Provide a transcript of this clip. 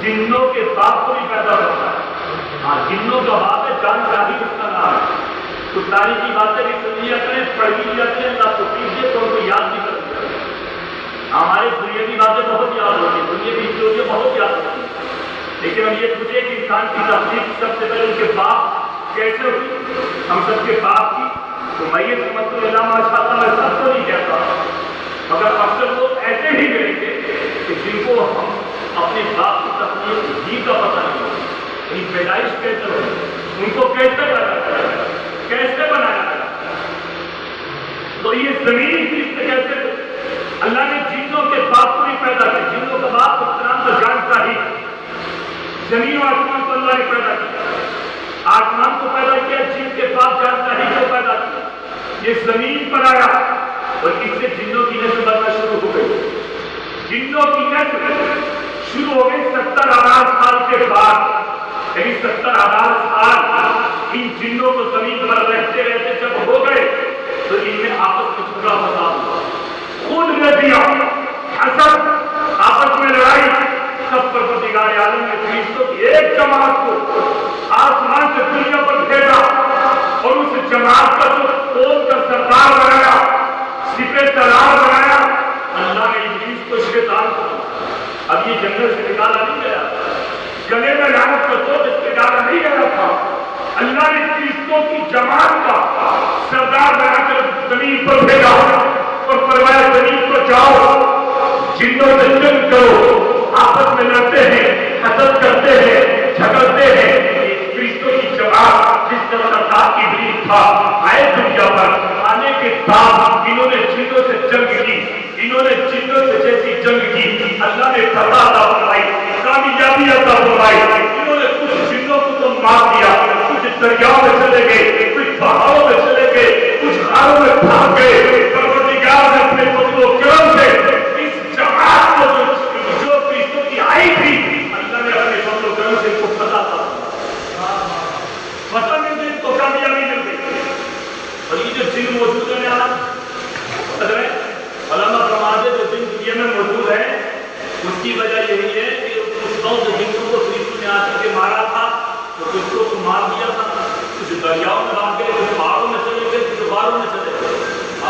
جنوں کے باپ کو بھی پیدا کرتا ہے. ہاں جنوں کا باپ ہے، جان شاہی اس کا نام ہے. تو تاریخی باتیں بھی سنیے کریں، پڑھی جاتی ہیں، اللہ کو کیجیے تو ان کو یاد بھی کر دیا. ہمارے دنیاوی باتیں بہت یاد ہوتی ہیں، دنیاوی چیزیں بہت یاد ہوتی ہیں، لیکن ہم یہ پوچھیں کہ انسان کی تفصیل سب سے پہلے ان کے باپ کیسے ہوئی، ہم سب کے باپ کی. تو میں یہ سمجھتا ہوں، اللہ ماشاء اللہ میں سب کو نہیں کہتا، مگر اکثر لوگ ایسے ہی کریں گے کہ جن کو ہم اپنے باپ کی تفصیل ہی کا پتہ نہیں ہو، ان پیدائش کیسے ہو، ان کو کیسے پیدا کرا، کیسے بنایا گیا. تو یہ زمین کیسے اللہ نے جنوں کے باپ کو بھی پیدا کیا. جنوں کا باپ اس نام کا جانتا ہی. زمین و آسمان کو اللہ نے پیدا کیا، آسمان کو پیدا کیا، جن کے باپ جانتا ہی کو پیدا کیا. یہ زمین پر آیا اور اس سے جنوں کی نسل بننا شروع ہو گئی. جنوں کی نسل شروع ہو گئی 70,000 سال کے بعد. یعنی 70,000 سال ان جنوں کو زمین پر رہتے رہتے جب ہو گئے تو ان میں آپس میں جھگڑا فساد ہوا، خون میں دیا، حسد، آپس میں لڑائی. سب پروردگار عالم نے فرشتوں کی ایک جماعت کو آسمان سے دنیا پر بھیجا اور اس جماعت کا جو قوم کا سردار بنایا، سپہ سالار بنایا. اللہ نے ابلیس کو شیطان کو، اب یہ جنگل سے نکالا نہیں گیا، گلے میں لعنت کا تو اس کے ڈالا نہیں گیا تھا. اللہ نے فرشتوں کی جماعت کا سردار بنا کر زمین پر بھیجا اور فرمایا زمین پر جاؤ، جنوں سے جنگ کرو، آپس میں لڑتے ہیں، حسد کرتے ہیں، جھگڑتے ہیں. فرشتوں کی جماعت جس کا سردار ابلیس تھا آئے دنیا پر. آنے کے بعد انہوں نے جنوں سے جنگ کی، انہوں نے جنوں سے جیسی جنگ کی اللہ نے فتح عطا فرمائی، کامیابی عطا فرمائی. انہوں نے کچھ جنوں کو تو مار دیا، کچھ دریاؤں میں چلے گئے، کچھ پہاڑوں میں چلے گئے، کچھ غاروں میں بھاگ گئے. پروردگار نے اپنے فضل و کرم سے اس جماعت کو جو فرشتوں کی آئی تھی، اللہ نے اپنے فضل و کرم سے ان کو فتح عطا فتح مل گئی، تو کامیابی مل گئی. اور یہ جو جن موجود ہے نا علامہ فرماتے جو جن دنیا میں موجود ہے اس کی وجہ یہی ہے کہ اس بہت جنوں کو فرشتوں نے آ کر کے مارا تھا، تو کچھ کو مار دیا تھا، کچھ دریاؤں میں بھاگ گئے، کچھ پہاڑوں میں چلے گئے، کچھ غاروں میں چلے